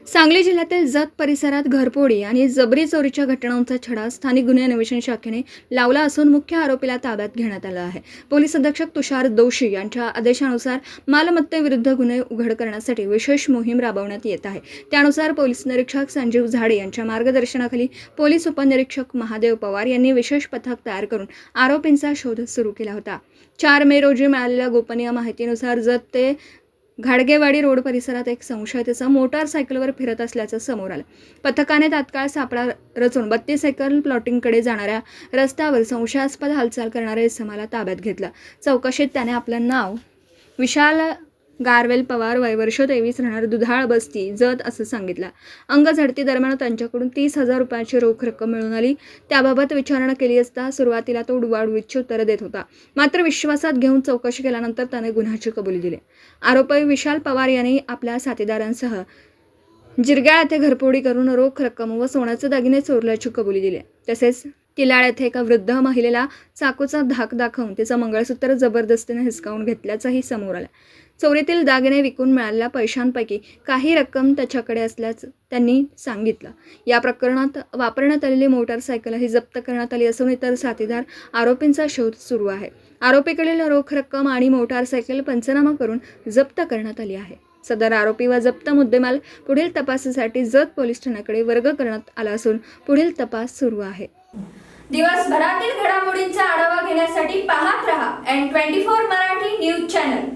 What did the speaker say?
सांगली जिल्ह्यातील जत परिसरात घरफोडी आणि जबरी चोरीच्या घटनांचा छडा स्थानिक गुन्हे अन्वेषण शाखेने लावला असून मुख्य आरोपीला ताब्यात घेण्यात आलं आहे। पोलीस अधीक्षक तुषार दोशी यांच्या आदेशानुसार मालमत्तेविरुद्ध गुन्हे उघड करण्यासाठी विशेष मोहीम राबवण्यात येत आहे। त्यानुसार पोलीस निरीक्षक संजीव झाडे यांच्या मार्गदर्शनाखाली पोलीस उपनिरीक्षक महादेव पवार यांनी विशेष पथक तयार करून आरोपींचा शोध सुरू केला होता। 4 मे रोजी मिळालेल्या गोपनीय माहितीनुसार जत ते घाडगेवाडी रोड परिसरात एक संशयिताचा मोटारसायकलवर फिरत असल्याचं समोर आलं। पथकाने तात्काळ सापळा रचून 32 एकर प्लॉटिंगकडे जाणाऱ्या रस्त्यावर संशयास्पद हालचाल करणाऱ्या इसमाला ताब्यात घेतलं। चौकशीत त्याने आपलं नाव विशाल गारवेल पवार, वय वर्ष 23, राहणार दुधाळ बस्ती, जत असं सांगितलं। अंग झडती दरम्यान त्यांच्याकडून 30,000 रुपयाची रोख रक्कम मिळून आली। त्याबाबत विचारणा केली असता सुरुवातीला तो उडवाउडवीची उत्तरं देत होता, मात्र विश्वासात घेऊन चौकशी केल्यानंतर त्याने गुन्ह्याची कबुली दिली। आरोपी विशाल पवार यांनी आपल्या साथीदारांसह जिरग्याळ येथे घरफोडी करून रोख रक्कम व सोन्याचे दागिने चोरल्याची कबुली दिली। तसेच किलाळ येथे एका वृद्ध महिलेला चाकूचा धाक दाखवून तिचं मंगळसूत्र जबरदस्तीने हिसकावून घेतल्याचंही समोर आलं। चोरीतील दागिने विकून मिळालेल्या पैशांपैकी काही रक्कम त्याच्याकडे असल्याचं त्यांनी सांगितलं। या प्रकरणात वापरण्यात आलेली मोटारसायकलही जप्त करण्यात आली असून इतर साथीदार आरोपींचा शोध सुरू आहे। आरोपीकडील रोख रक्कम आणि मोटारसायकल पंचनामा करून जप्त करण्यात आली आहे। सदर आरोपी व जप्त मुद्देमाल पुढील तपासासाठी जत पोलीस ठाण्याकडे वर्ग करण्यात आला असून पुढील तपास सुरू आहे। दिवसभरातील घडामोडींचा आढावा घेण्यासाठी पाहत रहा N24 मराठी न्यूज चॅनल।